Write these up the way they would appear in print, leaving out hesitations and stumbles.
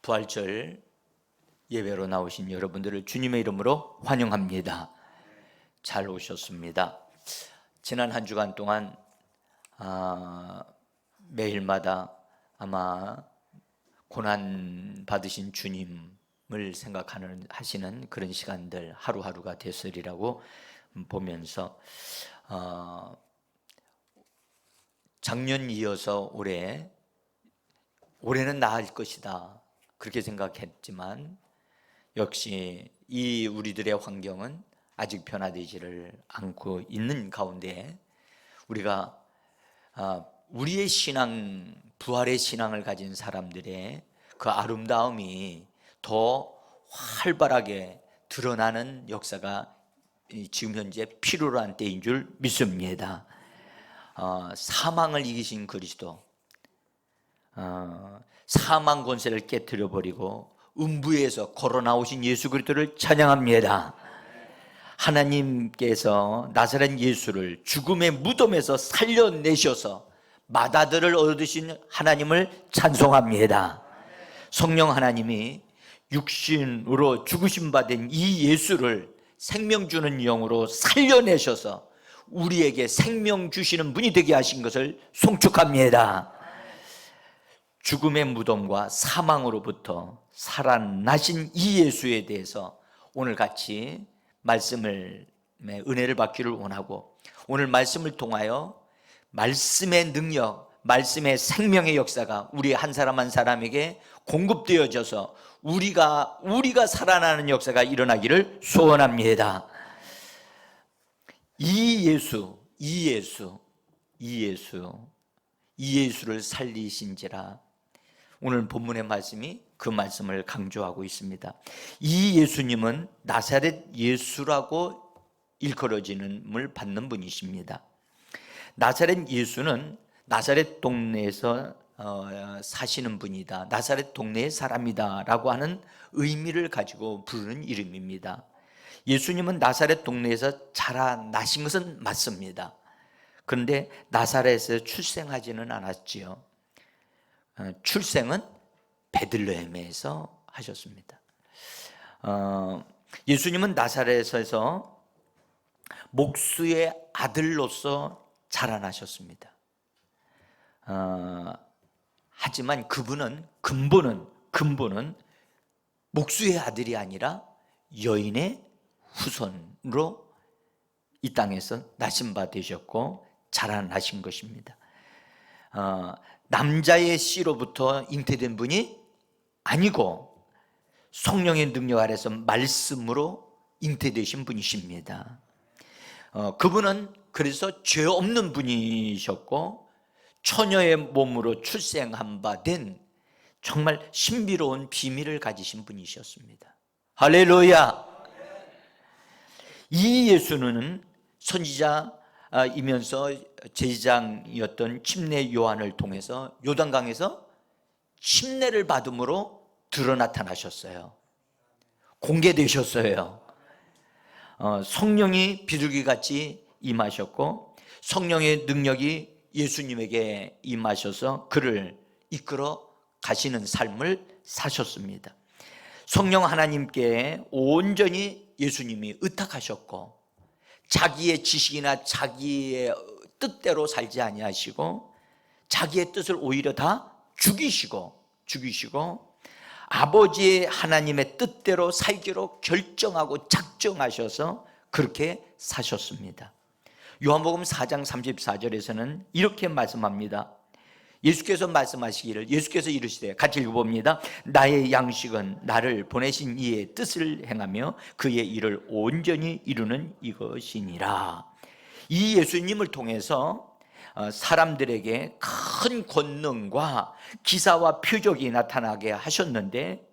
부활절 예배로 나오신 여러분들을 주님의 이름으로 환영합니다. 잘 오셨습니다. 지난 한 주간 동안 매일마다 아마 고난 받으신 주님을 하시는 그런 시간들 하루하루가 됐으리라고 보면서 작년 이어서 올해는 나을 것이다 그렇게 생각했지만 역시 이 우리들의 환경은 아직 변화되지를 않고 있는 가운데 우리가 우리의 신앙, 부활의 신앙을 가진 사람들의 그 아름다움이 더 활발하게 드러나는 역사가 지금 현재 필요로 한 때인 줄 믿습니다. 사망을 이기신 그리스도, 사망 권세를 깨뜨려 버리고 음부에서 걸어 나오신 예수 그리스도를 찬양합니다. 하나님께서 나사렛 예수를 죽음의 무덤에서 살려내셔서 맏아들을 얻으신 하나님을 찬송합니다. 성령 하나님이 육신으로 죽으심 받은 이 예수를 생명 주는 영으로 살려내셔서 우리에게 생명 주시는 분이 되게 하신 것을 송축합니다. 죽음의 무덤과 사망으로부터 살아나신 이 예수에 대해서 오늘 같이 은혜를 받기를 원하고, 오늘 말씀을 통하여 말씀의 능력, 말씀의 생명의 역사가 우리 한 사람 한 사람에게 공급되어져서 우리가 살아나는 역사가 일어나기를 소원합니다. 이 예수를 살리신지라. 오늘 본문의 말씀이 그 말씀을 강조하고 있습니다. 이 예수님은 나사렛 예수라고 일컬어짐을 받는 분이십니다. 나사렛 예수는 나사렛 동네에서 사시는 분이다, 나사렛 동네의 사람이다 라고 하는 의미를 가지고 부르는 이름입니다. 예수님은 나사렛 동네에서 자라나신 것은 맞습니다. 그런데 나사렛에서 출생하지는 않았지요. 출생은 베들레헴에서 하셨습니다. 예수님은 나사렛에서 목수의 아들로서 자라나셨습니다. 하지만 그분은 근본은 목수의 아들이 아니라 여인의 후손으로 이 땅에서 나신 바 되셨고 자라나신 것입니다. 남자의 씨로부터 잉태된 분이 아니고 성령의 능력 아래서 말씀으로 잉태되신 분이십니다. 그분은 그래서 죄 없는 분이셨고 처녀의 몸으로 출생한 바 된 정말 신비로운 비밀을 가지신 분이셨습니다. 할렐루야. 이 예수는 선지자이면서 제사장이었던 침례 요한을 통해서 요단강에서 침례를 받음으로 드러 나타나셨어요. 공개되셨어요. 성령이 비둘기같이 임하셨고 성령의 능력이 예수님에게 임하셔서 그를 이끌어 가시는 삶을 사셨습니다. 성령 하나님께 온전히 예수님이 의탁하셨고 자기의 지식이나 자기의 뜻대로 살지 아니하시고 자기의 뜻을 오히려 다 죽이시고 아버지의 하나님의 뜻대로 살기로 결정하고 작정하셔서 그렇게 사셨습니다. 요한복음 4장 34절에서는 이렇게 말씀합니다. 예수께서 말씀하시기를, 예수께서 이르시되, 같이 읽어봅니다. 나의 양식은 나를 보내신 이의 뜻을 행하며 그의 일을 온전히 이루는 이것이니라. 이 예수님을 통해서 사람들에게 큰 권능과 기사와 표적이 나타나게 하셨는데,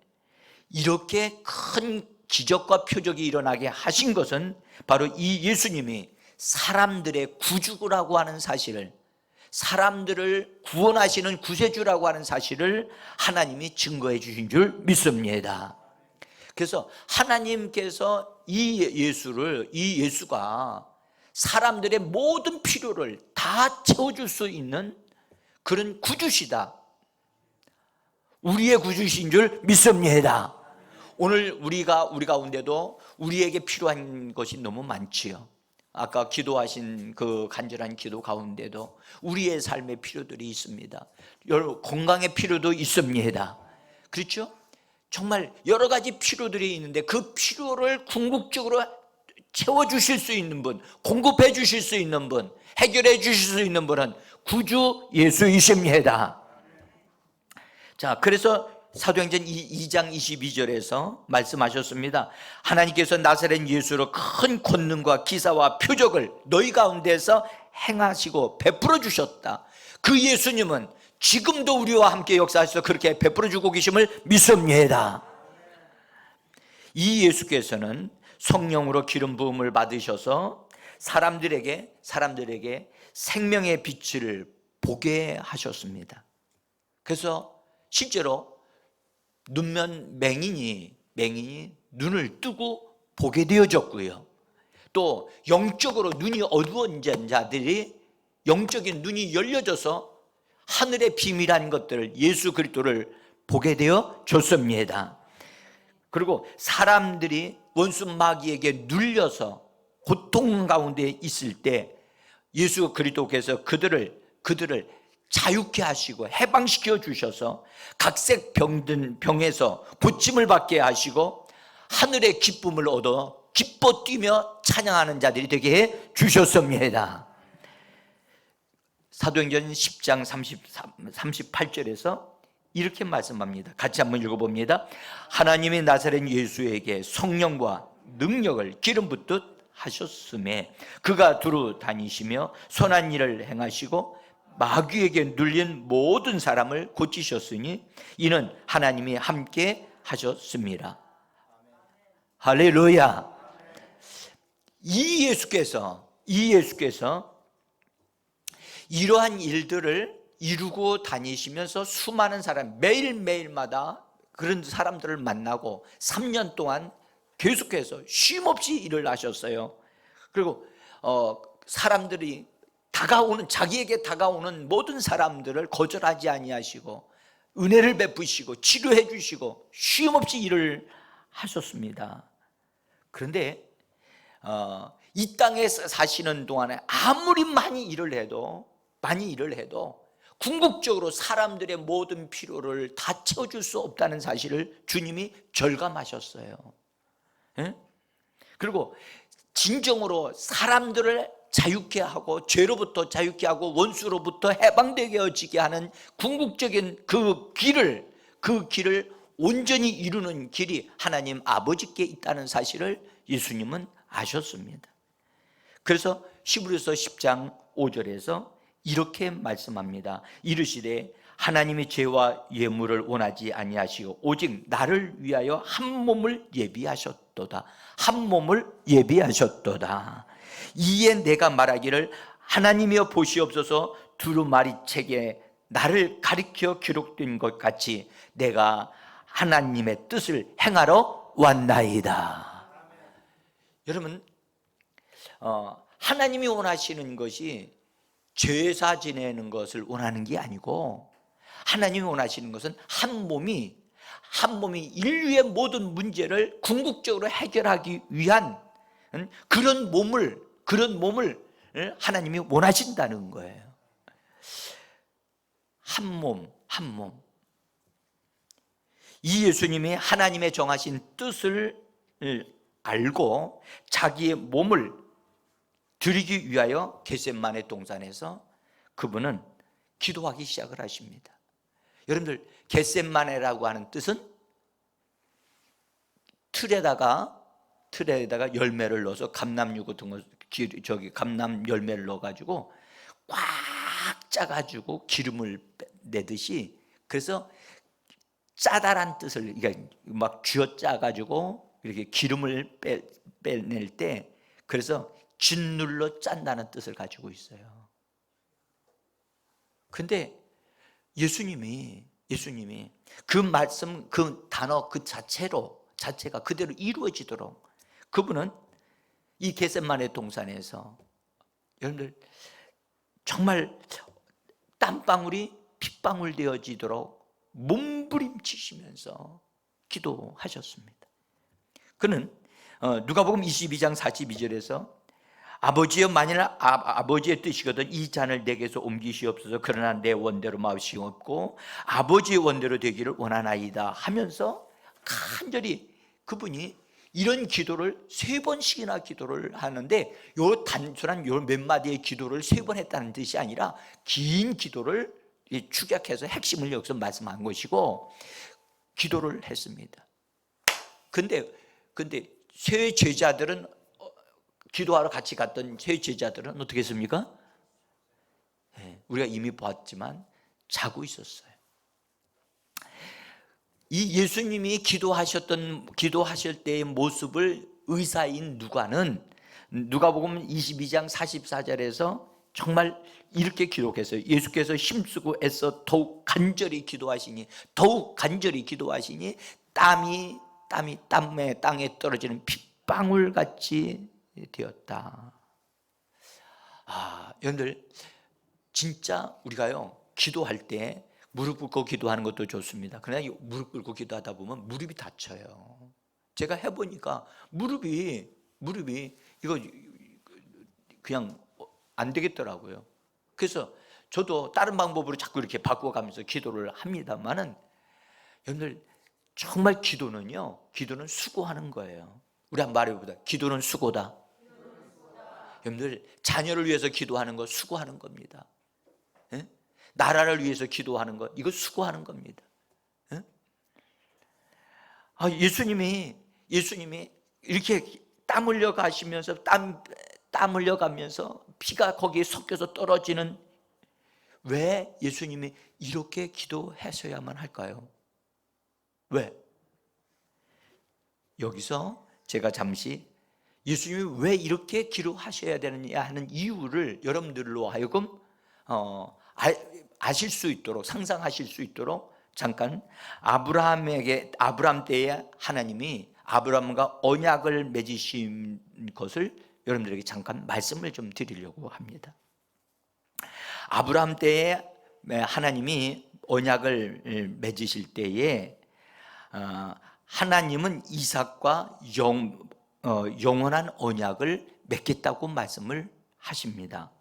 이렇게 큰 기적과 표적이 일어나게 하신 것은 바로 이 예수님이 사람들의 구주라고 하는 사실을, 사람들을 구원하시는 구세주라고 하는 사실을 하나님이 증거해 주신 줄 믿습니다. 그래서 하나님께서 이 예수가 사람들의 모든 필요를 다 채워줄 수 있는 그런 구주시다. 우리의 구주신 줄 믿습니다. 오늘 우리 가운데도 우리에게 필요한 것이 너무 많지요. 아까 기도하신 그 간절한 기도 가운데도 우리의 삶의 필요들이 있습니다. 여러분, 건강의 필요도 있습니다. 그렇죠? 정말 여러 가지 필요들이 있는데 그 필요를 궁극적으로 채워주실 수 있는 분, 공급해 주실 수 있는 분, 해결해 주실 수 있는 분은 구주 예수이십니다. 자, 그래서 사도행전 2장 22절에서 말씀하셨습니다. 하나님께서 나사렛 예수로 큰 권능과 기사와 표적을 너희 가운데서 행하시고 베풀어 주셨다. 그 예수님은 지금도 우리와 함께 역사하셔서 그렇게 베풀어 주고 계심을 믿습니다. 이 예수께서는 성령으로 기름 부음을 받으셔서 사람들에게 생명의 빛을 보게 하셨습니다. 그래서 실제로 눈면 맹인이 눈을 뜨고 보게 되어졌고요. 또 영적으로 눈이 어두운 자들이 영적인 눈이 열려져서 하늘의 비밀한 것들을, 예수 그리스도를 보게 되어졌습니다. 그리고 사람들이 원수 마귀에게 눌려서 고통 가운데 있을 때 예수 그리스도께서 그들을 자유케 하시고 해방시켜 주셔서 각색 병에서 고침을 받게 하시고 하늘의 기쁨을 얻어 기뻐 뛰며 찬양하는 자들이 되게 해 주셨습니다. 사도행전 10장 38절에서 이렇게 말씀합니다. 같이 한번 읽어봅니다. 하나님이 나사렛 예수에게 성령과 능력을 기름 붓듯 하셨음에 그가 두루 다니시며 선한 일을 행하시고 마귀에게 눌린 모든 사람을 고치셨으니 이는 하나님이 함께 하셨습니다. 할렐루야. 이 예수께서 이러한 일들을 이루고 다니시면서 수많은 사람, 매일매일마다 그런 사람들을 만나고 3년 동안 계속해서 쉼없이 일을 하셨어요. 그리고 사람들이 자기에게 다가오는 모든 사람들을 거절하지 아니하시고 은혜를 베푸시고 치료해 주시고 쉼없이 일을 하셨습니다. 그런데 이 땅에 사시는 동안에 아무리 많이 일을 해도 궁극적으로 사람들의 모든 필요를 다 채워줄 수 없다는 사실을 주님이 절감하셨어요. 예? 그리고 진정으로 사람들을 자유케 하고 죄로부터 자유케 하고 원수로부터 해방되게 하는 궁극적인 그 길을 온전히 이루는 길이 하나님 아버지께 있다는 사실을 예수님은 아셨습니다. 그래서 히브리서 10장 5절에서 이렇게 말씀합니다. 이르시되 하나님이 죄와 예물을 원하지 아니하시고 오직 나를 위하여 한 몸을 예비하셨도다. 한 몸을 예비하셨도다. 이에 내가 말하기를 하나님이여 보시옵소서 두루마리 책에 나를 가리켜 기록된 것 같이 내가 하나님의 뜻을 행하러 왔나이다. 여러분, 하나님이 원하시는 것이 제사 지내는 것을 원하는 게 아니고 하나님이 원하시는 것은 한 몸이 인류의 모든 문제를 궁극적으로 해결하기 위한 그런 몸을 하나님이 원하신다는 거예요. 한 몸. 이 예수님이 하나님의 정하신 뜻을 알고 자기의 몸을 드리기 위하여 겟세마네 동산에서 그분은 기도하기 시작을 하십니다. 여러분들, 겟세마네라고 하는 뜻은 틀에다가 열매를 넣어서 감람류 같은 거, 감람 열매를 넣어가지고 꽉 짜가지고 기름을 내듯이, 그래서 짜다란 뜻을 막 쥐어 짜가지고 이렇게 기름을 빼낼 때, 그래서 짓눌러 짠다는 뜻을 가지고 있어요. 근데 예수님이 그 말씀, 그 단어 그 자체가 그대로 이루어지도록 그분은 이 겟세마네 동산에서 여러분들 정말 땀방울이 핏방울 되어지도록 몸부림치시면서 기도하셨습니다. 그는 누가복음 22장 42절에서 아버지여 만일 아버지의 뜻이거든 이 잔을 내게서 옮기시옵소서. 그러나 내 원대로 마시옵고 아버지의 원대로 되기를 원하나이다 하면서 간절히 그분이 이런 기도를 3번씩이나 기도를 하는데 요 단순한 요 몇 마디의 기도를 3번 했다는 뜻이 아니라 긴 기도를 축약해서 핵심을 여기서 말씀한 것이고 기도를 했습니다. 근데 세 제자들은 기도하러 같이 갔던 세 제자들은 어떻게 했습니까? 우리가 이미 봤지만 자고 있었어요. 이 예수님이 기도하실 때의 모습을 의사인 누가복음 22장 44절에서 정말 이렇게 기록했어요. 예수께서 힘쓰고 애써 더욱 간절히 기도하시니 땀에 땅에 떨어지는 핏방울같이 되었다. 여러분들 진짜 우리가요 기도할 때 무릎 꿇고 기도하는 것도 좋습니다. 그러나 무릎 꿇고 기도하다 보면 무릎이 다쳐요. 제가 해보니까 무릎이 이거 그냥 안 되겠더라고요. 그래서 저도 다른 방법으로 자꾸 이렇게 바꿔가면서 기도를 합니다만은 여러분들 정말 기도는 수고하는 거예요. 우리 한번 말해보자. 기도는 수고다. 여러분들 자녀를 위해서 기도하는 거 수고하는 겁니다. 나라를 위해서 기도하는 것 이거 수고하는 겁니다. 예수님이 이렇게 땀 흘려 가시면서 땀 흘려 가면서 피가 거기에 섞여서 떨어지는 왜 예수님이 이렇게 기도하셔야만 할까요? 왜? 여기서 제가 잠시 예수님이 왜 이렇게 기도하셔야 되느냐 하는 이유를 여러분들로 하여금 아실 수 있도록 상상하실 수 있도록 잠깐 아브라함 때에 하나님이 아브라함과 언약을 맺으신 것을 여러분들에게 잠깐 말씀을 좀 드리려고 합니다. 아브라함 때에 하나님이 언약을 맺으실 때에 하나님은 이삭과 영원한 언약을 맺겠다고 말씀을 하십니다.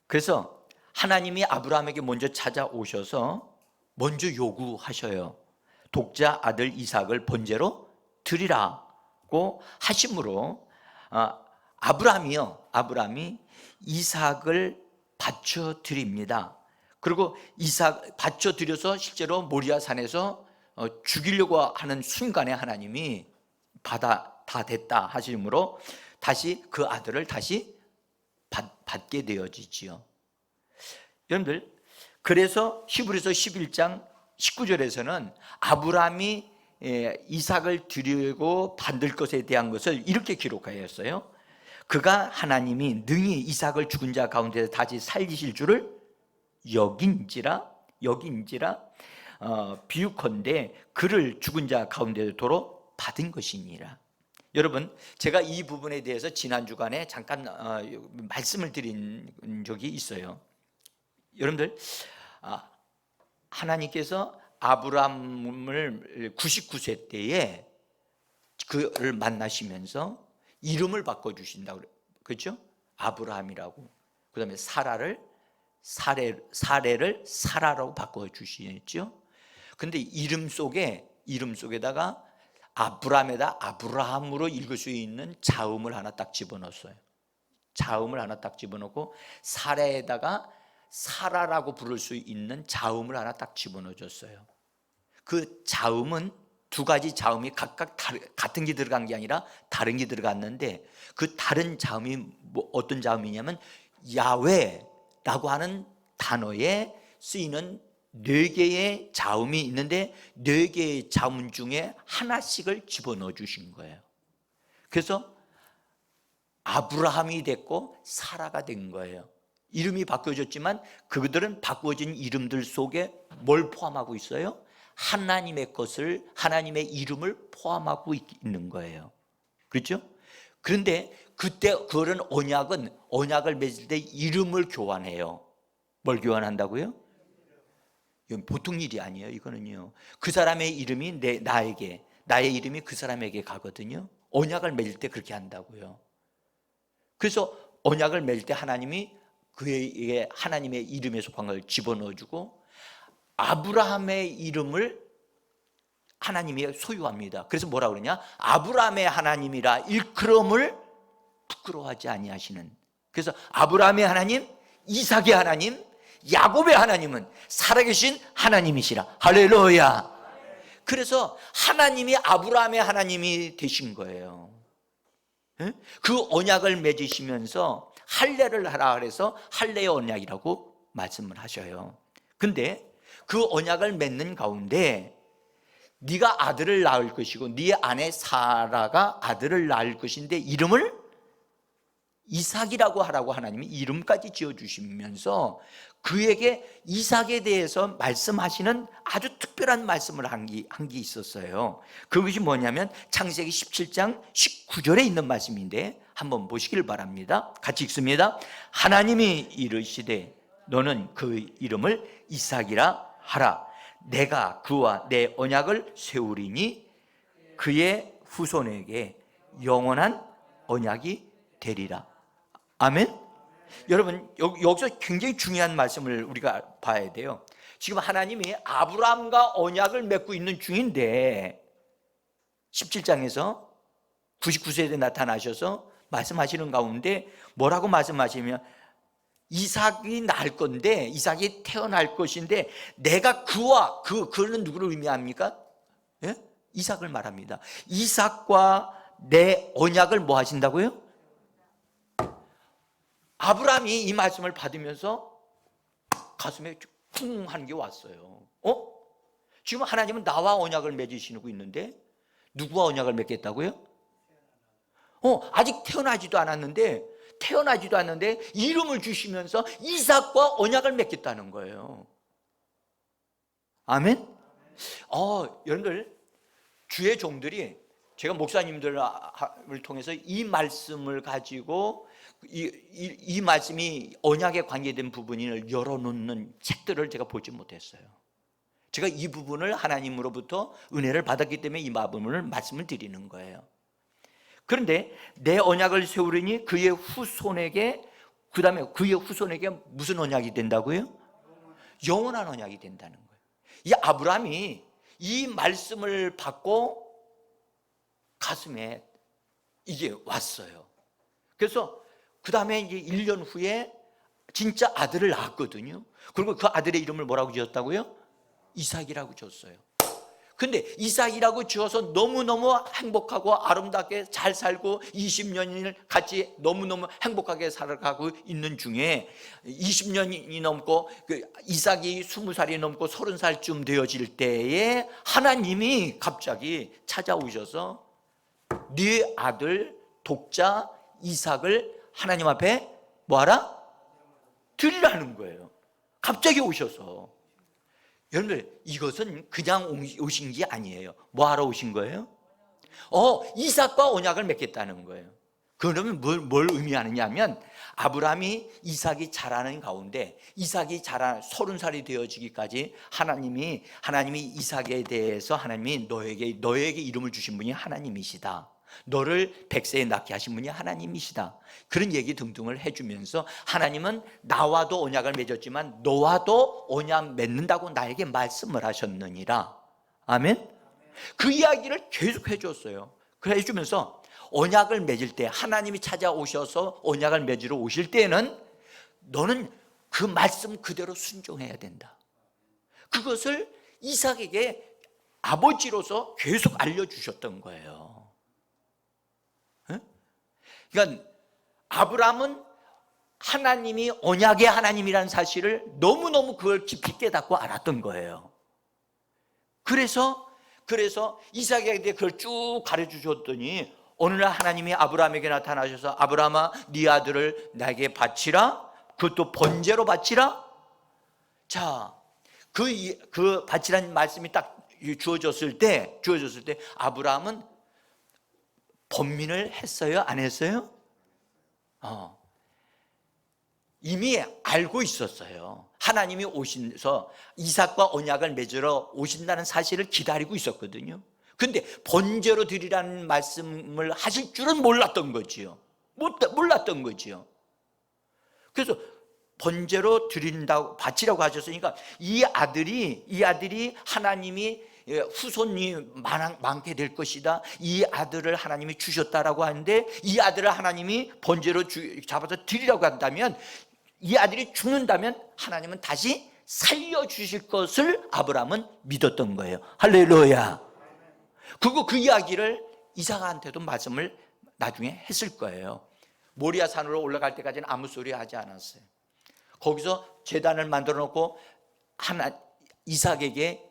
그래서 하나님이 아브라함에게 먼저 찾아오셔서 먼저 요구하셔요. 독자 아들 이삭을 번제로 드리라고 하심으로 아브라함이 이삭을 바쳐 드립니다. 그리고 이삭 바쳐 드려서 실제로 모리아 산에서 죽이려고 하는 순간에 하나님이 다 됐다 하심으로 다시 그 아들을 다시 받게 되어지지요. 여러분들 그래서 히브리서 11장 19절에서는 아브라함이 이삭을 드리고 받을 것에 대한 것을 이렇게 기록하였어요. 그가 하나님이 능히 이삭을 죽은 자 가운데서 다시 살리실 줄을 여긴지라 비유컨대 그를 죽은 자 가운데서 도로 받은 것이니라. 여러분 제가 이 부분에 대해서 지난 주간에 잠깐 말씀을 드린 적이 있어요. 여러분들 하나님께서 아브라함을 99세 때에 그를 만나시면서 이름을 바꿔주신다고 그렇죠? 아브라함이라고 그 다음에 사례를 사라라고 바꿔주시죠. 근데 이름 속에다가 아브라함으로 읽을 수 있는 자음을 하나 딱 집어넣었어요. 자음을 하나 딱 집어넣고 사라에다가 사라라고 부를 수 있는 자음을 하나 딱 집어넣어줬어요. 그 자음은 두 가지 자음이 각각 같은 게 들어간 게 아니라 다른 게 들어갔는데 그 다른 자음이 어떤 자음이냐면 야훼라고 하는 단어에 쓰이는 4개의 자음이 있는데 4개의 자음 중에 하나씩을 집어넣어 주신 거예요. 그래서 아브라함이 됐고 사라가 된 거예요. 이름이 바뀌어졌지만 그들은 바꾸어진 이름들 속에 뭘 포함하고 있어요? 하나님의 하나님의 이름을 포함하고 있는 거예요. 그렇죠? 그런데 그때 그런 언약을 맺을 때 이름을 교환해요. 뭘 교환한다고요? 이건 보통 일이 아니에요. 이거는요. 그 사람의 이름이 나에게, 나의 이름이 그 사람에게 가거든요. 언약을 맺을 때 그렇게 한다고요. 그래서 언약을 맺을 때 하나님이 그에게 하나님의 이름에 속한 걸 집어넣어주고 아브라함의 이름을 하나님이 소유합니다. 그래서 뭐라 그러냐? 아브라함의 하나님이라 일컬음을 부끄러워하지 아니하시는. 그래서 아브라함의 하나님, 이삭의 하나님, 야곱의 하나님은 살아계신 하나님이시라. 할렐루야. 그래서 하나님이 아브라함의 하나님이 되신 거예요. 그 언약을 맺으시면서 할례를 하라 그래서 할례의 언약이라고 말씀을 하셔요. 근데 그 언약을 맺는 가운데 네가 아들을 낳을 것이고 네 아내 사라가 아들을 낳을 것인데 이름을 이삭이라고 하라고 하나님이 이름까지 지어주시면서 그에게 이삭에 대해서 말씀하시는 아주 특별한 말씀을 한 게 있었어요. 그것이 뭐냐면 창세기 17장 19절에 있는 말씀인데 한번 보시길 바랍니다. 같이 읽습니다. 하나님이 이르시되 너는 그 이름을 이삭이라 하라. 내가 그와 내 언약을 세우리니 그의 후손에게 영원한 언약이 되리라. 아멘. 여러분 여기서 굉장히 중요한 말씀을 우리가 봐야 돼요. 지금 하나님이 아브라함과 언약을 맺고 있는 중인데 17장에서 99세에 나타나셔서 말씀하시는 가운데 뭐라고 말씀하시면 이삭이 낳을 건데 이삭이 태어날 것인데 내가 그와 그는 누구를 의미합니까? 예? 이삭을 말합니다. 이삭과 내 언약을 뭐 하신다고요? 아브라함이 이 말씀을 받으면서 가슴에 쿵 하는 게 왔어요. 지금 하나님은 나와 언약을 맺으시고 있는데 누구와 언약을 맺겠다고요? 아직 태어나지도 않았는데 이름을 주시면서 이삭과 언약을 맺겠다는 거예요. 아멘? 여러분들 주의 종들이 제가 목사님들을 통해서 이 말씀을 가지고 이 말씀이 언약에 관계된 부분을 열어놓는 책들을 제가 보지 못했어요. 제가 이 부분을 하나님으로부터 은혜를 받았기 때문에 이 부분을 말씀을 드리는 거예요. 그런데 내 언약을 세우리니 그의 후손에게, 그 다음에 그의 후손에게 무슨 언약이 된다고요? 영원한 언약이 된다는 거예요. 이 아브라함이 이 말씀을 받고 가슴에 이게 왔어요. 그래서 그 다음에 이제 1년 후에 진짜 아들을 낳았거든요. 그리고 그 아들의 이름을 뭐라고 지었다고요? 이삭이라고 지었어요. 근데 이삭이라고 지어서 너무너무 행복하고 아름답게 잘 살고 20년을 같이 너무너무 행복하게 살아가고 있는 중에 20년이 넘고 이삭이 20살이 넘고 30살쯤 되어질 때에 하나님이 갑자기 찾아오셔서 네 아들 독자 이삭을 하나님 앞에 뭐하라? 드리라는 거예요. 갑자기 오셔서. 여러분들 이것은 그냥 오신 게 아니에요. 뭐하러 오신 거예요? 이삭과 언약을 맺겠다는 거예요. 그러면 뭘 의미하느냐 하면 아브라함이 이삭이 자라는 가운데 이삭이 30살이 되어지기까지 하나님이 이삭에 대해서 하나님이 너에게 이름을 주신 분이 하나님이시다. 너를 100세에 낳게 하신 분이 하나님이시다. 그런 얘기 등등을 해주면서 하나님은 나와도 언약을 맺었지만 너와도 언약 맺는다고 나에게 말씀을 하셨느니라. 아멘. 그 이야기를 계속 해줬어요. 그래 해주면서 언약을 맺을 때 하나님이 찾아오셔서 언약을 맺으러 오실 때는 너는 그 말씀 그대로 순종해야 된다. 그것을 이삭에게 아버지로서 계속 알려주셨던 거예요. 그러니까 아브라함은 하나님이 언약의 하나님이라는 사실을 너무너무 그걸 깊이 깨닫고 알았던 거예요. 그래서 이삭에게 대해 그걸 쭉 가르쳐 주셨더니 어느 날 하나님이 아브라함에게 나타나셔서 아브라함아 네 아들을 나에게 바치라. 그것도 번제로 바치라. 자, 그 바치라는 말씀이 딱 주어졌을 때 아브라함은 번민을 했어요? 안 했어요? 이미 알고 있었어요. 하나님이 오셔서 이삭과 언약을 맺으러 오신다는 사실을 기다리고 있었거든요. 근데 번제로 드리라는 말씀을 하실 줄은 몰랐던 거지요. 몰랐던 거지요. 그래서 번제로 드린다고 바치라고 하셨으니까 이 아들이 하나님이 후손이 많게 될 것이다, 이 아들을 하나님이 주셨다라고 하는데, 이 아들을 하나님이 번제로 잡아서 드리라고 한다면, 이 아들이 죽는다면 하나님은 다시 살려주실 것을 아브라함은 믿었던 거예요. 할렐루야. 그리고 그 이야기를 이삭한테도 말씀을 나중에 했을 거예요. 모리아 산으로 올라갈 때까지는 아무 소리 하지 않았어요. 거기서 제단을 만들어 놓고 이삭에게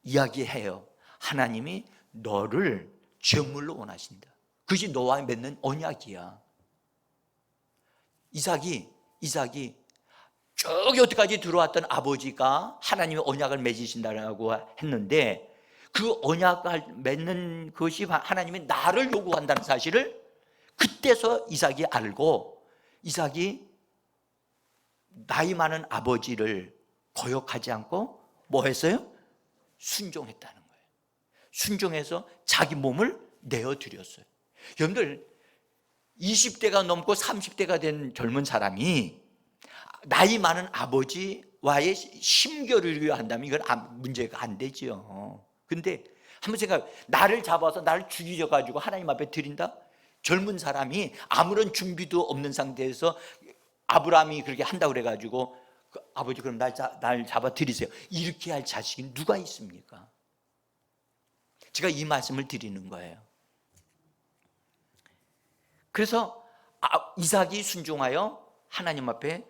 이야기해요. 하나님이 너를 제물로 원하신다. 그것이 너와 맺는 언약이야. 이삭이 쭉 여태까지 들어왔던 아버지가 하나님의 언약을 맺으신다고 했는데, 그 언약을 맺는 것이 하나님이 나를 요구한다는 사실을 그때서 이삭이 알고, 이삭이 나이 많은 아버지를 거역하지 않고 뭐 했어요? 순종했다는 거예요. 순종해서 자기 몸을 내어드렸어요. 여러분들 20대가 넘고 30대가 된 젊은 사람이 나이 많은 아버지와의 심결을 위한다면 이건 문제가 안 되죠. 근데 한번 생각해, 나를 잡아서 나를 죽여가지고 하나님 앞에 드린다? 젊은 사람이 아무런 준비도 없는 상태에서 아브라함이 그렇게 한다고 그래가지고 아버지 그럼 날 잡아 드리세요, 이렇게 할 자식이 누가 있습니까? 제가 이 말씀을 드리는 거예요. 그래서 이삭이 순종하여 하나님 앞에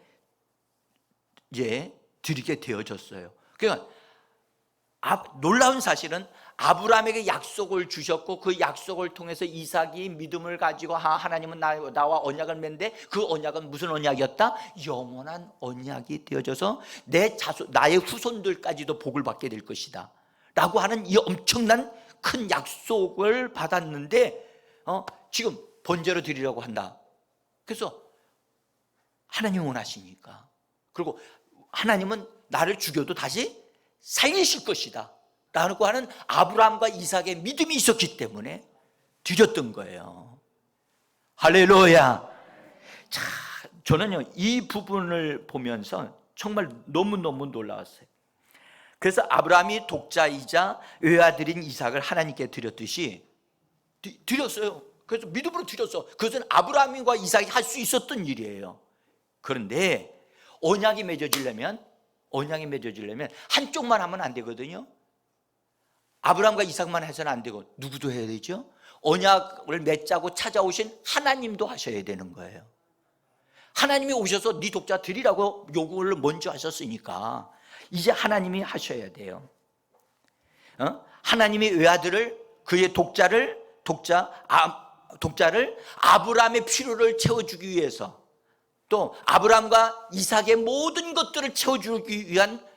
드리게 되어졌어요. 그러니까 놀라운 사실은 아브라함에게 약속을 주셨고, 그 약속을 통해서 이삭이 믿음을 가지고 하나님은 나와 언약을 맺는데, 그 언약은 무슨 언약이었다? 영원한 언약이 되어져서 나의 후손들까지도 복을 받게 될 것이다 라고 하는 이 엄청난 큰 약속을 받았는데, 지금 번제로 드리려고 한다. 그래서 하나님이 원하시니까, 그리고 하나님은 나를 죽여도 다시 살리실 것이다 라고 하는 아브라함과 이삭의 믿음이 있었기 때문에 드렸던 거예요. 할렐루야. 자, 저는요 이 부분을 보면서 정말 너무너무 놀라웠어요. 그래서 아브라함이 독자이자 외아들인 이삭을 하나님께 드렸듯이 드렸어요. 그래서 믿음으로 드렸어. 그것은 아브라함과 이삭이 할 수 있었던 일이에요. 그런데 언약이 맺어지려면 한쪽만 하면 안 되거든요. 아브라함과 이삭만 해서는 안 되고 누구도 해야 되죠? 언약을 맺자고 찾아오신 하나님도 하셔야 되는 거예요. 하나님이 오셔서 네 독자 드리라고 요구를 먼저 하셨으니까 이제 하나님이 하셔야 돼요. 하나님이 외아들을, 그의 독자를 아브라함의 필요를 채워주기 위해서, 또 아브라함과 이삭의 모든 것들을 채워주기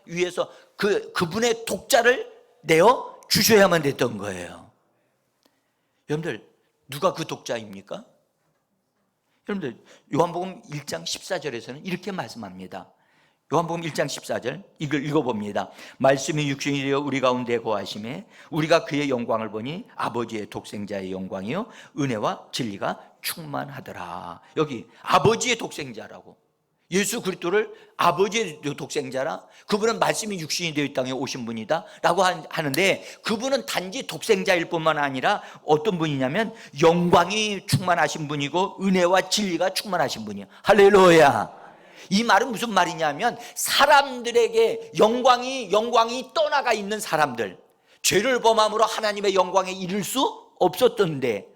위해서 그분의 독자를 내어 주셔야만 됐던 거예요. 여러분들 누가 그 독자입니까? 여러분들 요한복음 1장 14절에서는 이렇게 말씀합니다. 요한복음 1장 14절 이걸 읽어봅니다. 말씀이 육신이 되어 우리 가운데 거하심에 우리가 그의 영광을 보니 아버지의 독생자의 영광이요 은혜와 진리가 충만하더라. 여기 아버지의 독생자라고, 예수 그리스도를 아버지의 독생자라, 그분은 말씀이 육신이 되어 이 땅에 오신 분이다 라고 하는데, 그분은 단지 독생자일 뿐만 아니라 어떤 분이냐면 영광이 충만하신 분이고 은혜와 진리가 충만하신 분이에요. 할렐루야. 이 말은 무슨 말이냐면, 사람들에게 영광이 떠나가 있는 사람들, 죄를 범함으로 하나님의 영광에 이를 수 없었던데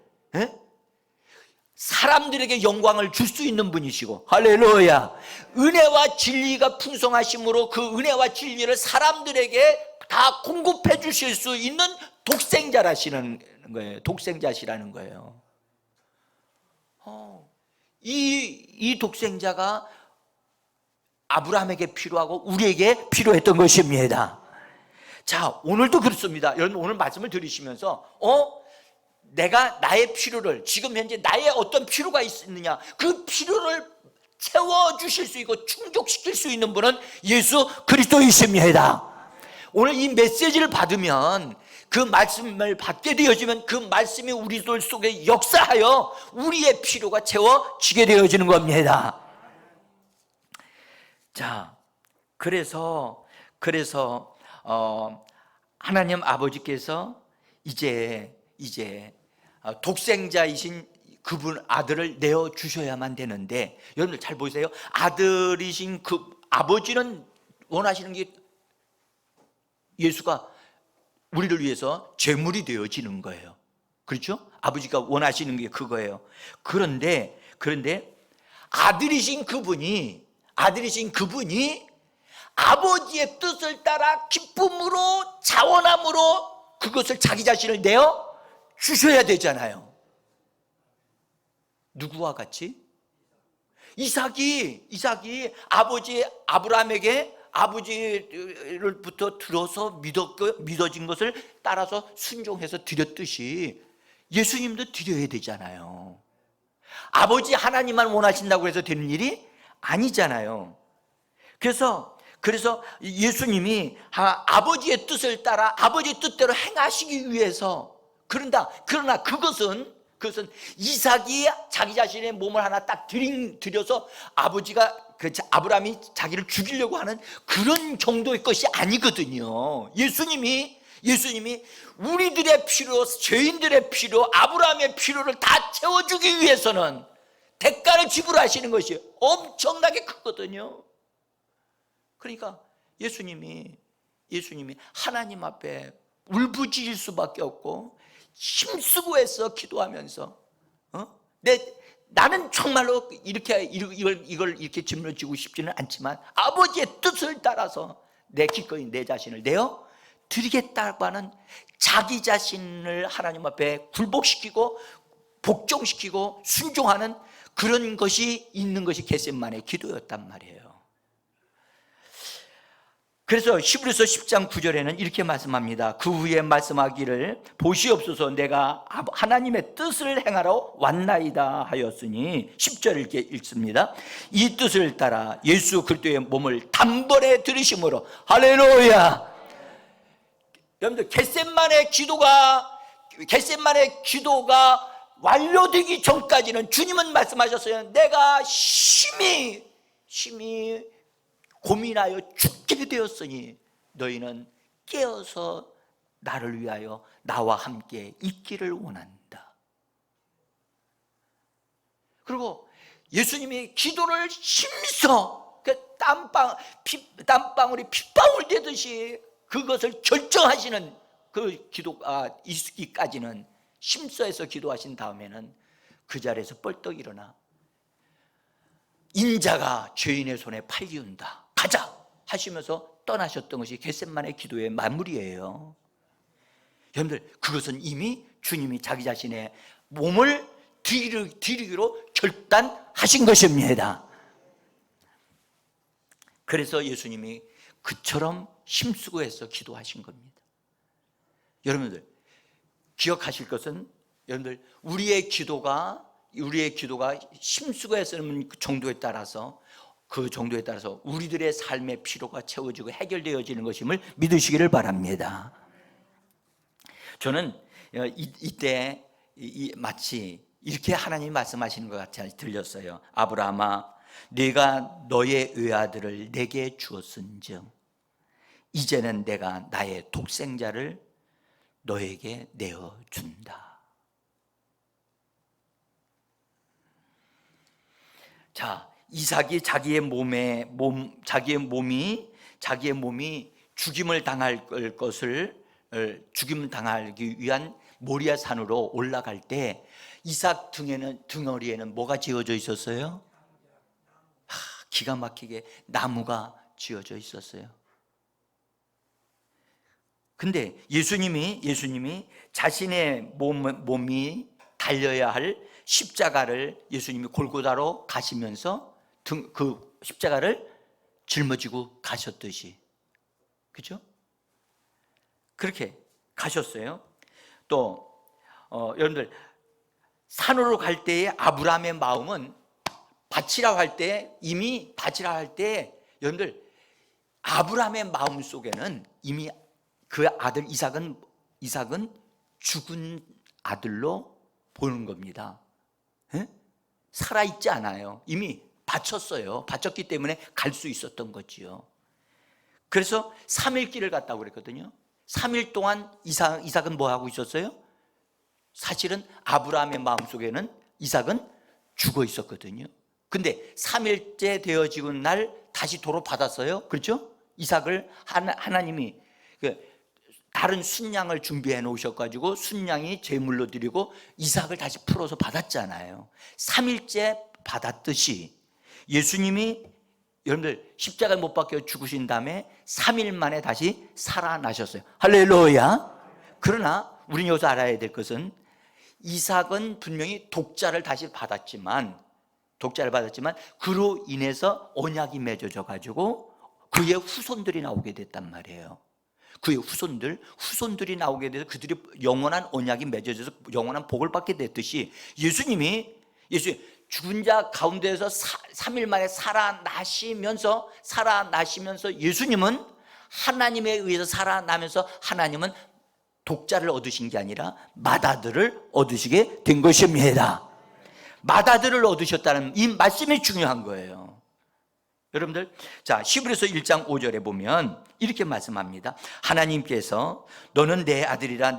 사람들에게 영광을 줄 수 있는 분이시고, 할렐루야, 은혜와 진리가 풍성하심으로 그 은혜와 진리를 사람들에게 다 공급해 주실 수 있는 독생자라시는 거예요. 독생자시라는 거예요. 이 독생자가 아브라함에게 필요하고 우리에게 필요했던 것입니다. 자, 오늘도 그렇습니다. 여러분 오늘 말씀을 들으시면서 내가 나의 필요를, 지금 현재 나의 어떤 필요가 있느냐, 그 필요를 채워주실 수 있고 충족시킬 수 있는 분은 예수 그리스도이십니다. 오늘 이 메시지를 받으면, 그 말씀을 받게 되어지면 그 말씀이 우리들 속에 역사하여 우리의 필요가 채워지게 되어지는 겁니다. 자, 그래서 하나님 아버지께서 이제 독생자이신 그분 아들을 내어 주셔야만 되는데, 여러분들 잘 보세요. 아들이신 그 아버지는 원하시는 게 예수가 우리를 위해서 제물이 되어지는 거예요. 그렇죠? 아버지가 원하시는 게 그거예요. 그런데 아들이신 그분이 아버지의 뜻을 따라 기쁨으로, 자원함으로 그것을 자기 자신을 내어 주셔야 되잖아요. 누구와 같이? 이삭이 아버지 아브라함에게 아버지를부터 들어서 믿어진 것을 따라서 순종해서 드렸듯이 예수님도 드려야 되잖아요. 아버지 하나님만 원하신다고 해서 되는 일이 아니잖아요. 그래서 예수님이 아버지의 뜻을 따라 아버지의 뜻대로 행하시기 위해서, 그러나 그것은 이삭이 자기 자신의 몸을 하나 딱 드려서 아브라함이 자기를 죽이려고 하는 그런 정도의 것이 아니거든요. 예수님이 우리들의 필요, 죄인들의 필요, 아브라함의 필요를 다 채워주기 위해서는 대가를 지불하시는 것이 엄청나게 크거든요. 그러니까 예수님이 하나님 앞에 울부짖을 수밖에 없고 힘쓰고 해서 기도하면서, 나는 정말로 이걸 이렇게 짊어지고 싶지는 않지만 아버지의 뜻을 따라서 기꺼이 내 자신을 내어 드리겠다고 하는 자기 자신을 하나님 앞에 굴복시키고 복종시키고 순종하는 그런 것이 있는 것이 겟세마네 기도였단 말이에요. 그래서 히브리서 10장 9절에는 이렇게 말씀합니다. 그 후에 말씀하기를 보시옵소서 내가 하나님의 뜻을 행하러 왔나이다 하였으니, 10절 이렇게 읽습니다. 이 뜻을 따라 예수 그리스도의 몸을 단번에 들이심으로, 할렐루야. 여러분들 겟세마네 기도가 완료되기 전까지는 주님은 말씀하셨어요. 내가 심히 고민하여 죽게 되었으니 너희는 깨어서 나를 위하여 나와 함께 있기를 원한다. 그리고 예수님이 기도를 힘써 땀방울이 핏방울 되듯이 그것을 결정하시는 그 기도가 있기까지는 힘써서 기도하신 다음에는 그 자리에서 벌떡 일어나 인자가 죄인의 손에 팔리운다, 가자 하시면서 떠나셨던 것이 겟세마네 기도의 마무리예요. 여러분들, 그것은 이미 주님이 자기 자신의 몸을 드리기로 결단하신 것입니다. 그래서 예수님이 그처럼 힘쓰고 해서 기도하신 겁니다. 여러분들 기억하실 것은, 여러분들 우리의 기도가 힘쓰고 했는 그 정도에 따라서 우리들의 삶의 필요가 채워지고 해결되어지는 것임을 믿으시기를 바랍니다. 저는 이때 마치 이렇게 하나님이 말씀하시는 것 같이 들렸어요. 아브라함아, 네가 너의 외아들을 내게 주었은즉 이제는 내가 나의 독생자를 너에게 내어준다. 자, 이삭이 자기의 몸이 죽임을 당하기 위한 모리아 산으로 올라갈 때 이삭 등어리에는 뭐가 지어져 있었어요? 기가 막히게 나무가 지어져 있었어요. 근데 예수님이 자신의 몸이 달려야 할 십자가를 예수님이 골고다로 가시면서 그 십자가를 짊어지고 가셨듯이, 그렇죠? 그렇게 가셨어요. 또 여러분들 산으로 갈 때의 아브라함의 마음은 바치라 할 때, 이미 바치라 할 때, 여러분들, 아브라함의 마음 속에는 이미 그 아들 이삭은 죽은 아들로 보는 겁니다. 에? 살아있지 않아요. 이미 바쳤어요. 바쳤기 때문에 갈 수 있었던 거지요. 그래서 3일 길을 갔다고 그랬거든요. 3일 동안 이삭은 뭐 하고 있었어요? 사실은 아브라함의 마음속에는 이삭은 죽어 있었거든요. 근데 3일째 되어지고 날 다시 도로 받았어요. 그렇죠? 이삭을 하나님이 다른 순양을 준비해 놓으셔가지고 순양이 제물로 드리고 이삭을 다시 풀어서 받았잖아요. 3일째 받았듯이 예수님이 여러분들 십자가에 못 박혀 죽으신 다음에 3일 만에 다시 살아나셨어요. 할렐루야. 그러나 우리는 여기서 알아야 될 것은 이삭은 분명히 독자를 받았지만 그로 인해서 언약이 맺어져 가지고 그의 후손들이 나오게 됐단 말이에요. 그의 후손들이 나오게 돼서 그들이 영원한 언약이 맺어져서 영원한 복을 받게 됐듯이 예수님이 죽은 자 가운데에서 3일 만에 살아나시면서 예수님은 하나님에 의해서 살아나면서 하나님은 독자를 얻으신 게 아니라 맏아들을 얻으시게 된 것입니다. 맏아들을 얻으셨다는 이 말씀이 중요한 거예요. 여러분들, 자, 히브리서 1장 5절에 보면 이렇게 말씀합니다. 하나님께서 너는 내 아들이라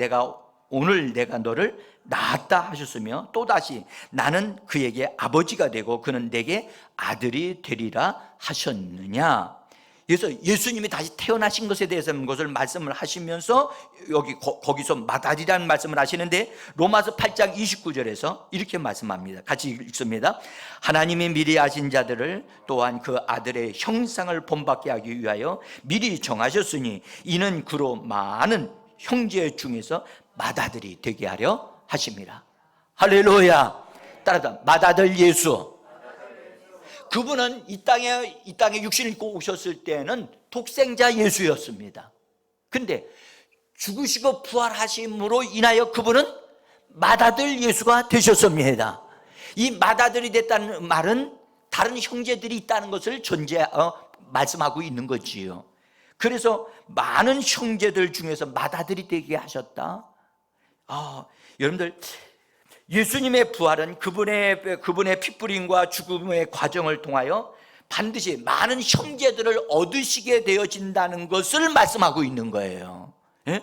오늘 내가 너를 낳았다 하셨으며 또다시 나는 그에게 아버지가 되고 그는 내게 아들이 되리라 하셨느냐. 그래서 예수님이 다시 태어나신 것에 대해서 것을 말씀을 하시면서 거기서 맏아들이라는 말씀을 하시는데 로마서 8장 29절에서 이렇게 말씀합니다. 같이 읽습니다. 하나님이 미리 아신 자들을 또한 그 아들의 형상을 본받게 하기 위하여 미리 정하셨으니 이는 그로 많은 형제 중에서 맏아들이 되게 하려 하십니다. 할렐루야. 따라서 맏아들 예수. 그분은 이 땅에 육신을 입고 오셨을 때는 독생자 예수였습니다. 근데 죽으시고 부활하심으로 인하여 그분은 맏아들 예수가 되셨습니다. 이 맏아들이 됐다는 말은 다른 형제들이 있다는 것을 말씀하고 있는 거지요. 그래서 많은 형제들 중에서 맏아들이 되게 하셨다. 여러분들, 예수님의 부활은 그분의 핏부림과 죽음의 과정을 통하여 반드시 많은 형제들을 얻으시게 되어진다는 것을 말씀하고 있는 거예요. 예?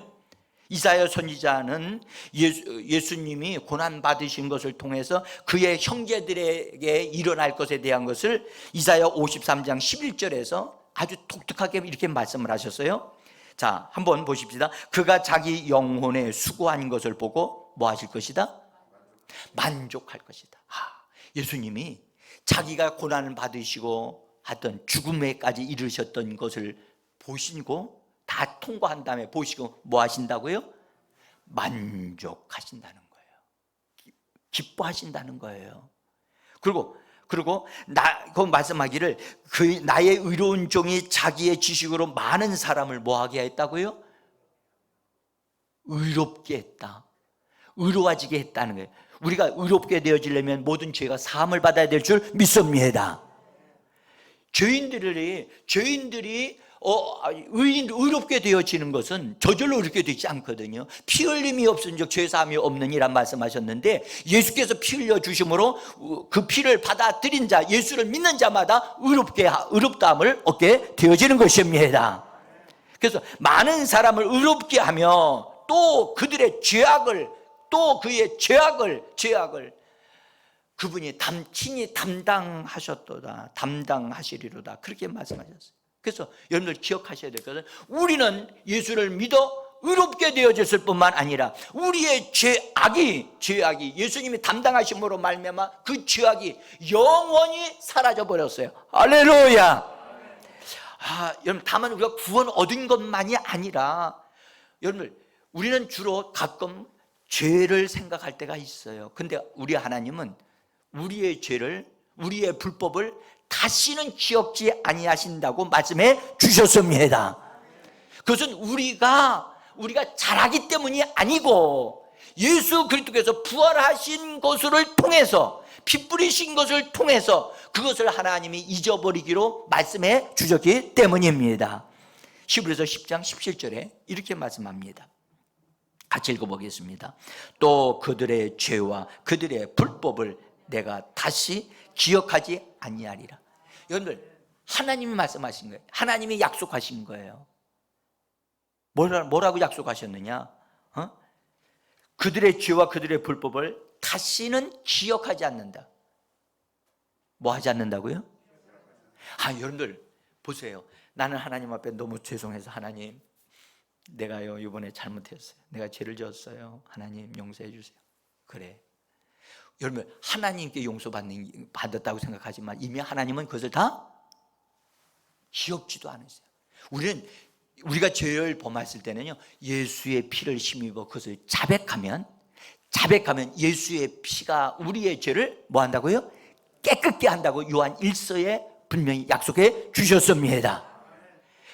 이사야 선지자는 예수님이 고난 받으신 것을 통해서 그의 형제들에게 일어날 것에 대한 것을 이사야 53장 11절에서 아주 독특하게 이렇게 말씀을 하셨어요. 자, 한번 보십시다. 그가 자기 영혼에 수고한 것을 보고 뭐 하실 것이다? 만족할 것이다. 예수님이 자기가 고난을 받으시고 하던 죽음에까지 이르셨던 것을 보시고 다 통과한 다음에 보시고 뭐 하신다고요? 만족하신다는 거예요. 기뻐하신다는 거예요. 그리고 그 말씀하기를 나의 의로운 종이 자기의 지식으로 많은 사람을 뭐하게 했다고요? 의롭게 했다. 의로워지게 했다는 거예요. 우리가 의롭게 되어지려면 모든 죄가 사함을 받아야 될 줄 믿습니다. 죄인들이 의롭게 되어지는 것은 저절로 이렇게 되지 않거든요. 피 흘림이 없은즉 죄 사함이 없느니란 말씀하셨는데 예수께서 피 흘려 주심으로 그 피를 받아들인 자, 예수를 믿는 자마다 의롭다함을 얻게 되어지는 것입니다. 그래서 많은 사람을 의롭게 하며 또 그들의 그의 죄악을 그분이 친히 담당하시리로다. 그렇게 말씀하셨어요. 그래서 여러분들 기억하셔야 될 것은 우리는 예수를 믿어 의롭게 되어졌을 뿐만 아니라 우리의 죄악이 예수님이 담당하심으로 말미암아 그 죄악이 영원히 사라져 버렸어요. 할렐루야. 여러분, 다만 우리가 구원 얻은 것만이 아니라 여러분들, 우리는 주로 가끔 죄를 생각할 때가 있어요. 근데 우리 하나님은 우리의 죄를, 우리의 불법을 다시는 기억지 아니하신다고 말씀해 주셨습니다. 그것은 우리가 잘하기 때문이 아니고 예수 그리스도께서 부활하신 것을 통해서 피 뿌리신 것을 통해서 그것을 하나님이 잊어버리기로 말씀해 주셨기 때문입니다. 히브리서 10장 17절에 이렇게 말씀합니다. 같이 읽어보겠습니다. 또 그들의 죄와 그들의 불법을 내가 다시 기억하지 아니하리라. 여러분들, 하나님이 말씀하신 거예요. 하나님이 약속하신 거예요. 뭐라고 약속하셨느냐? 그들의 죄와 그들의 불법을 다시는 기억하지 않는다. 뭐 하지 않는다고요? 여러분들 보세요. 나는 하나님 앞에 너무 죄송해서 하나님, 내가요 이번에 잘못했어요. 내가 죄를 지었어요. 하나님 용서해 주세요. 그래. 여러분, 하나님께 용서받았다고 생각하지만 이미 하나님은 그것을 다 기억지도 않으세요. 우리가 죄를 범했을 때는요, 예수의 피를 힘입어 그것을 자백하면 예수의 피가 우리의 죄를 뭐 한다고요? 깨끗게 한다고 요한 1서에 분명히 약속해 주셨습니다.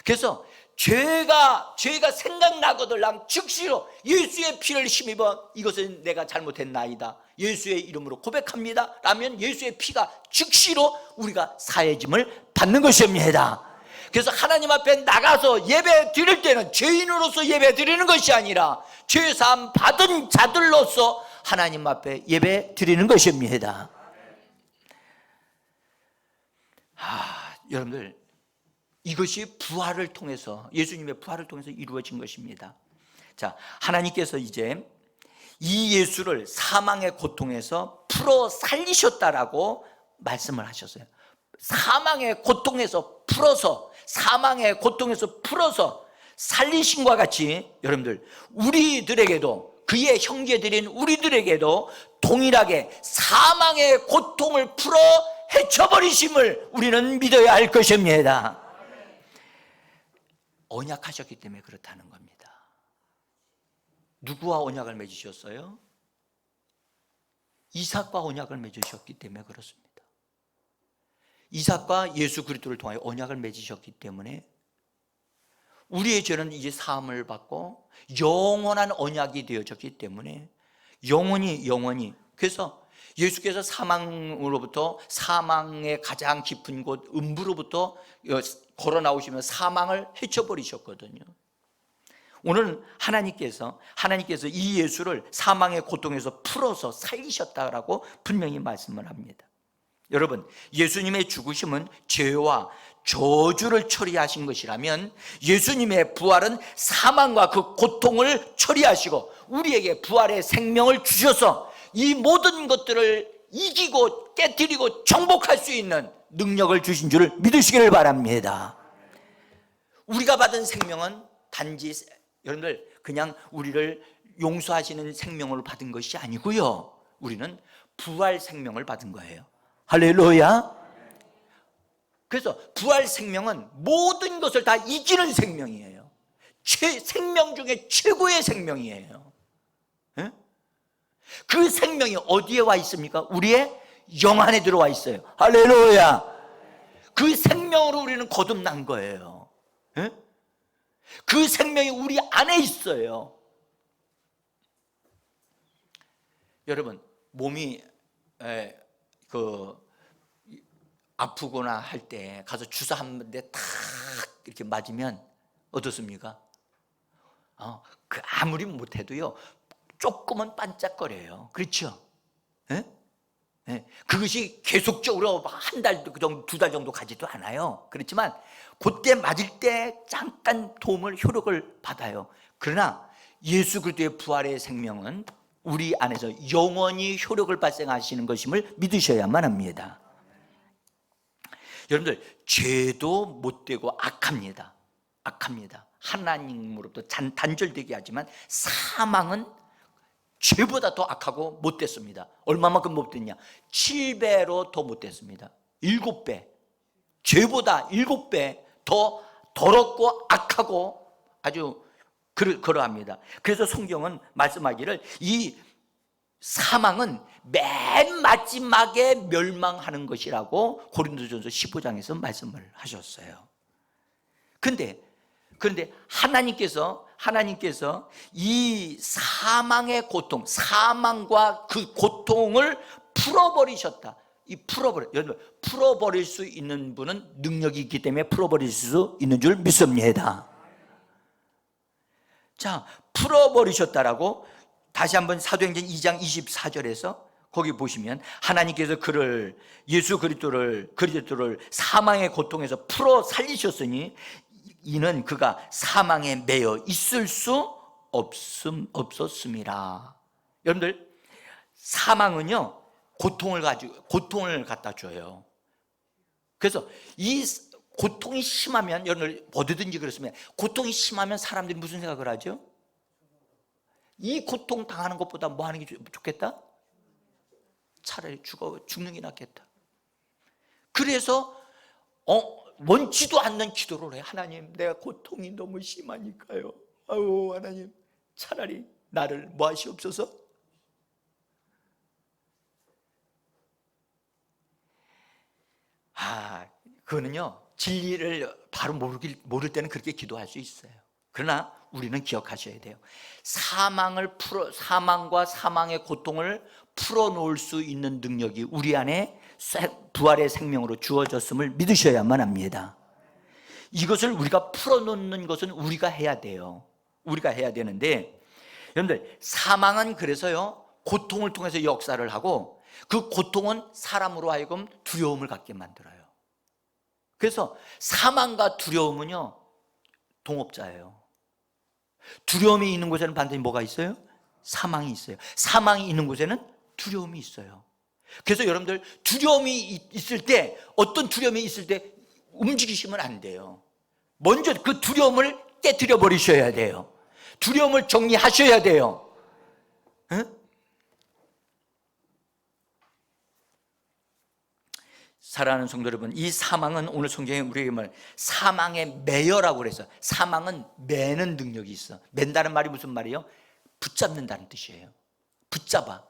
그래서 죄가 생각나거들랑 즉시로 예수의 피를 힘입어 이것은 내가 잘못했나이다, 예수의 이름으로 고백합니다 라면 예수의 피가 즉시로 우리가 사해짐을 받는 것입니다. 그래서 하나님 앞에 나가서 예배 드릴 때는 죄인으로서 예배 드리는 것이 아니라 죄사함 받은 자들로서 하나님 앞에 예배 드리는 것입니다. 여러분들, 이것이 부활을 통해서, 예수님의 부활을 통해서 이루어진 것입니다. 자, 하나님께서 이제 이 예수를 사망의 고통에서 풀어 살리셨다라고 말씀을 하셨어요. 사망의 고통에서 풀어서 살리신과 같이 여러분들, 우리들에게도, 그의 형제들인 우리들에게도 동일하게 사망의 고통을 풀어 헤쳐버리심을 우리는 믿어야 할 것입니다. 언약하셨기 때문에 그렇다는 겁니다. 누구와 언약을 맺으셨어요? 이삭과 언약을 맺으셨기 때문에 그렇습니다. 이삭과 예수 그리스도를 통하여 언약을 맺으셨기 때문에 우리의 죄는 이제 사함을 받고 영원한 언약이 되어졌기 때문에 영원히, 그래서 예수께서 사망의 가장 깊은 곳 음부로부터 걸어 나오시면 사망을 헤쳐버리셨거든요. 오늘 하나님께서 이 예수를 사망의 고통에서 풀어서 살리셨다라고 분명히 말씀을 합니다. 여러분, 예수님의 죽으심은 죄와 저주를 처리하신 것이라면 예수님의 부활은 사망과 그 고통을 처리하시고 우리에게 부활의 생명을 주셔서 이 모든 것들을 이기고 깨뜨리고 정복할 수 있는 능력을 주신 줄을 믿으시기를 바랍니다. 우리가 받은 생명은 단지 여러분들 그냥 우리를 용서하시는 생명을 받은 것이 아니고요, 우리는 부활 생명을 받은 거예요. 할렐루야. 그래서 부활 생명은 모든 것을 다 이기는 생명이에요. 생명 중에 최고의 생명이에요. 네? 그 생명이 어디에 와 있습니까? 우리의 영 안에 들어와 있어요. 할렐루야. 그 생명으로 우리는 거듭난 거예요. 네? 그 생명이 우리 안에 있어요. 여러분, 몸이 아프거나 할 때 가서 주사 한 대 탁 이렇게 맞으면 어떻습니까? 아무리 못해도요 조금은 반짝거려요. 그렇죠? 네? 네. 그것이 계속적으로 한 달, 두 달 정도 가지도 않아요. 그렇지만 그때 맞을 때 잠깐 효력을 받아요. 그러나 예수 그리스도의 부활의 생명은 우리 안에서 영원히 효력을 발생하시는 것임을 믿으셔야만 합니다. 여러분들, 죄도 못되고 악합니다. 하나님으로부터 단절되게 하지만 사망은 죄보다 더 악하고 못됐습니다. 얼마만큼 못됐냐? 7배로 더 못됐습니다. 7배. 죄보다 7배 더 더럽고 악하고 아주 그러합니다. 그래서 성경은 말씀하기를 이 사망은 맨 마지막에 멸망하는 것이라고 고린도전서 15장에서 말씀을 하셨어요. 그런데 하나님께서 이 사망의 고통, 사망과 그 고통을 풀어버리셨다. 여러분, 풀어버릴 수 있는 분은 능력이 있기 때문에 풀어버릴 수 있는 줄 믿습니다. 자, 풀어버리셨다라고 다시 한번 사도행전 2장 24절에서 거기 보시면 하나님께서 그를 예수 그리스도를 사망의 고통에서 풀어 살리셨으니 이는 그가 사망에 매여 있을 수 없었음이라. 여러분들, 사망은요 고통을 갖다 줘요. 그래서 이 고통이 심하면, 여러분들 어디든지 그렇습니다. 고통이 심하면 사람들이 무슨 생각을 하죠? 이 고통 당하는 것보다 뭐 하는 게 좋겠다? 차라리 죽는 게 낫겠다. 그래서 원치도 않는 기도를 해. 하나님, 내가 고통이 너무 심하니까요. 아유, 하나님, 차라리 나를 뭐 하시옵소서? 그거는요, 진리를 바로 모를 때는 그렇게 기도할 수 있어요. 그러나 우리는 기억하셔야 돼요. 사망과 사망의 고통을 풀어놓을 수 있는 능력이 우리 안에 부활의 생명으로 주어졌음을 믿으셔야만 합니다. 이것을 우리가 풀어놓는 것은 우리가 해야 돼요. 우리가 해야 되는데, 여러분들, 사망은 그래서요 고통을 통해서 역사를 하고, 그 고통은 사람으로 하여금 두려움을 갖게 만들어요. 그래서 사망과 두려움은요 동업자예요. 두려움이 있는 곳에는 반드시 뭐가 있어요? 사망이 있어요. 사망이 있는 곳에는 두려움이 있어요. 그래서 여러분들, 두려움이 있을 때, 어떤 두려움이 있을 때 움직이시면 안 돼요. 먼저 그 두려움을 깨트려 버리셔야 돼요. 두려움을 정리하셔야 돼요. 응? 사랑하는 성도 여러분, 이 사망은 오늘 성경에 우리에게 말 사망의 매여라고 그래서, 사망은 매는 능력이 있어. 맨다는 말이 무슨 말이에요? 붙잡는다는 뜻이에요. 붙잡아.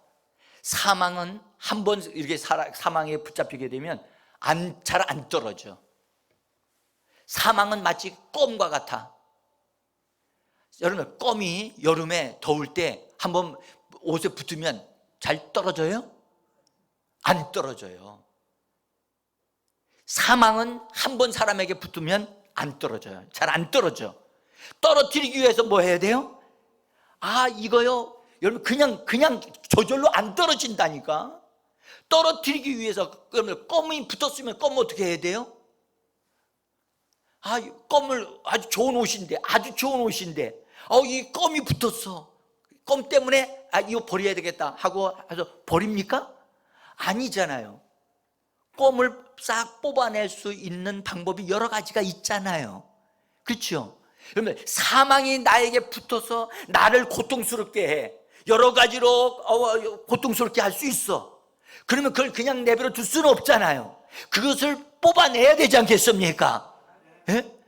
사망은 한번 이렇게 사망에 붙잡히게 되면 잘 안 떨어져. 사망은 마치 껌과 같아. 여러분, 껌이 여름에 더울 때 한번 옷에 붙으면 잘 떨어져요? 안 떨어져요. 사망은 한번 사람에게 붙으면 안 떨어져요. 잘 안 떨어져. 떨어뜨리기 위해서 뭐 해야 돼요? 이거요, 여러분, 그냥 저절로 안 떨어진다니까. 떨어뜨리기 위해서, 그러면 껌이 붙었으면 껌 어떻게 해야 돼요? 껌을, 아주 좋은 옷인데 이 껌이 붙었어. 껌 때문에 이거 버려야 되겠다 하고 해서 버립니까? 아니잖아요. 껌을 싹 뽑아낼 수 있는 방법이 여러 가지가 있잖아요. 그렇죠? 그러면 사망이 나에게 붙어서 나를 고통스럽게 해. 여러 가지로 고통스럽게 할 수 있어. 그러면 그걸 그냥 내버려 둘 수는 없잖아요. 그것을 뽑아내야 되지 않겠습니까? 예?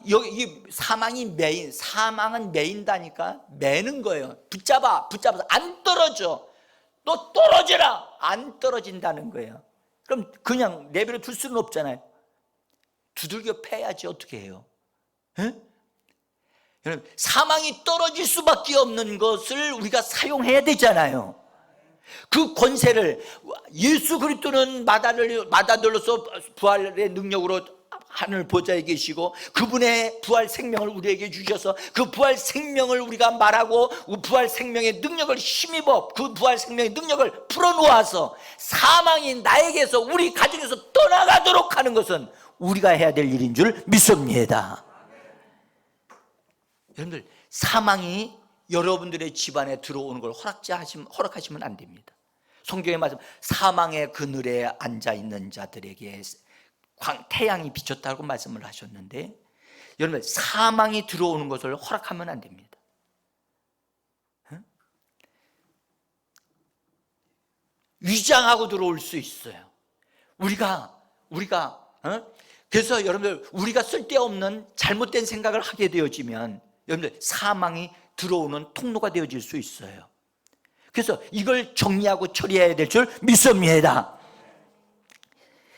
이 사망은 매인다니까. 매는 거예요. 붙잡아서 안 떨어져. 너 떨어져라. 안 떨어진다는 거예요. 그럼 그냥 내버려 둘 수는 없잖아요. 두들겨 패야지 어떻게 해요? 에? 여러분, 사망이 떨어질 수밖에 없는 것을 우리가 사용해야 되잖아요. 그 권세를, 예수 그리스도는 마다들로서 부활의 능력으로 하늘 보좌에 계시고, 그분의 부활 생명을 우리에게 주셔서 그 부활 생명을 우리가 말하고, 그 부활 생명의 능력을 힘입어 그 부활 생명의 능력을 풀어놓아서 사망이 나에게서, 우리 가정에서 떠나가도록 하는 것은 우리가 해야 될 일인 줄 믿습니다. 여러분들, 사망이 여러분들의 집안에 들어오는 걸 허락하시면 안 됩니다. 성경의 말씀, 사망의 그늘에 앉아있는 자들에게 태양이 비쳤다고 말씀을 하셨는데, 여러분, 사망이 들어오는 것을 허락하면 안 됩니다. 위장하고 들어올 수 있어요. 우리가 그래서 여러분들, 우리가 쓸데없는 잘못된 생각을 하게 되어지면 여러분들, 사망이 들어오는 통로가 되어질 수 있어요. 그래서 이걸 정리하고 처리해야 될 줄 믿습니다.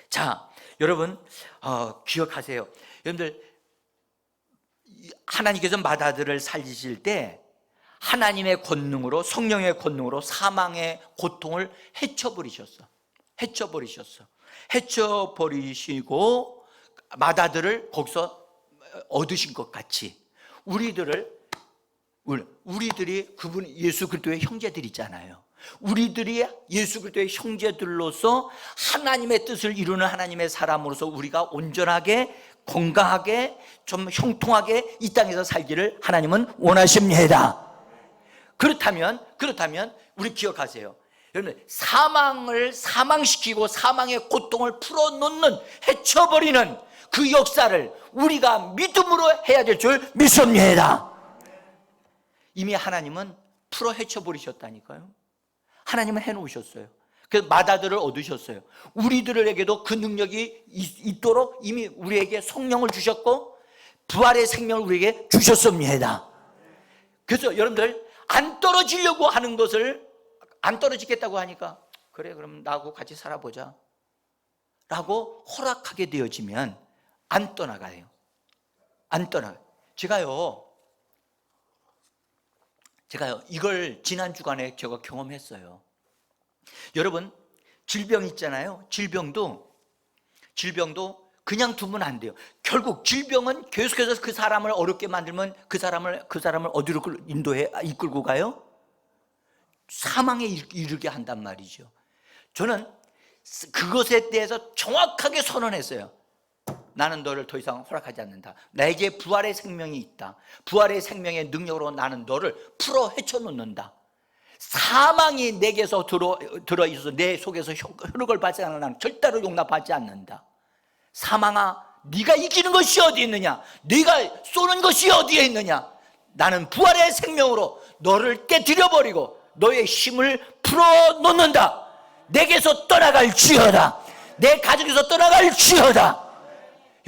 자, 여러분, 기억하세요. 여러분들, 하나님께서 맏아들을 살리실 때 하나님의 권능으로, 성령의 권능으로 사망의 고통을 헤쳐버리시고 마다들을 거기서 얻으신 것 같이 우리들이 그분 예수 그리스도의 형제들이잖아요. 우리들이 예수 그리스도의 형제들로서 하나님의 뜻을 이루는 하나님의 사람으로서 우리가 온전하게, 건강하게, 좀 형통하게 이 땅에서 살기를 하나님은 원하십니다. 그렇다면 우리 기억하세요. 여러분, 사망을 사망시키고 사망의 고통을 풀어놓는, 헤쳐버리는 그 역사를 우리가 믿음으로 해야 될 줄 믿습니다. 이미 하나님은 풀어 헤쳐버리셨다니까요. 하나님은 해놓으셨어요. 그래서 마다들을 얻으셨어요. 우리들에게도 그 능력이 있도록 이미 우리에게 성령을 주셨고 부활의 생명을 우리에게 주셨습니다. 그래서 여러분들, 안 떨어지려고 하는 것을, 안 떨어지겠다고 하니까 그래 그럼 나하고 같이 살아보자 라고 허락하게 되어지면 안 떠나가요. 제가요 이걸 지난 주간에 제가 경험했어요. 여러분, 질병 있잖아요. 질병도 그냥 두면 안 돼요. 결국 질병은 계속해서 그 사람을 어렵게 만들면 그 사람을 어디로 이끌고 가요? 사망에 이르게 한단 말이죠. 저는 그것에 대해서 정확하게 선언했어요. 나는 너를 더 이상 허락하지 않는다. 나에게 부활의 생명이 있다. 부활의 생명의 능력으로 나는 너를 풀어 헤쳐놓는다. 사망이 내게서 들어있어서 내 속에서 효력을 발생하는 나는 절대로 용납하지 않는다. 사망아, 네가 이기는 것이 어디 있느냐? 네가 쏘는 것이 어디에 있느냐? 나는 부활의 생명으로 너를 깨뜨려버리고 너의 힘을 풀어놓는다. 내게서 떠나갈지어다. 내 가정에서 떠나갈지어다.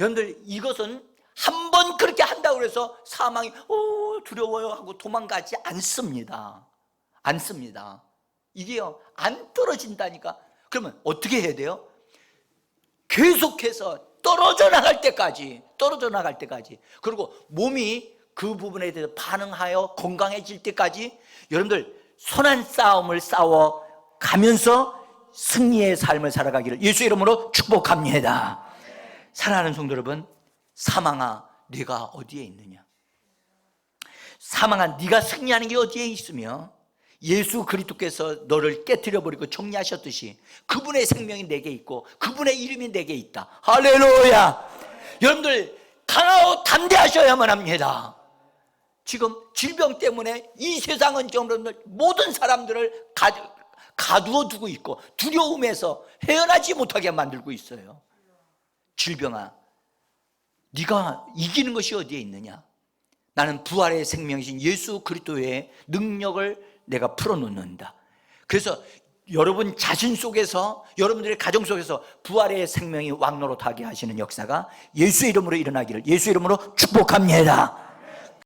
여러분들, 이것은 한 번 그렇게 한다고 해서 사망이 두려워요 하고 도망가지 않습니다. 이게요 안 떨어진다니까. 그러면 어떻게 해야 돼요? 계속해서 떨어져 나갈 때까지, 그리고 몸이 그 부분에 대해서 반응하여 건강해질 때까지 여러분들 선한 싸움을 싸워 가면서 승리의 삶을 살아가기를 예수 이름으로 축복합니다. 사랑하는 성도 여러분, 사망아 네가 어디에 있느냐? 사망아 네가 승리하는 게 어디에 있으며 예수 그리스도께서 너를 깨뜨려버리고 정리하셨듯이 그분의 생명이 내게 있고 그분의 이름이 내게 있다. 할렐루야. 여러분들 강하고 담대하셔야만 합니다. 지금 질병 때문에 이 세상은 여러분들 모든 사람들을 가두어 두고 있고 두려움에서 헤어나지 못하게 만들고 있어요. 질병아, 네가 이기는 것이 어디에 있느냐? 나는 부활의 생명이신 예수 그리스도의 능력을 내가 풀어놓는다. 그래서 여러분 자신 속에서, 여러분들의 가정 속에서 부활의 생명이 왕노릇하게 하시는 역사가 예수 이름으로 일어나기를 예수 이름으로 축복합니다.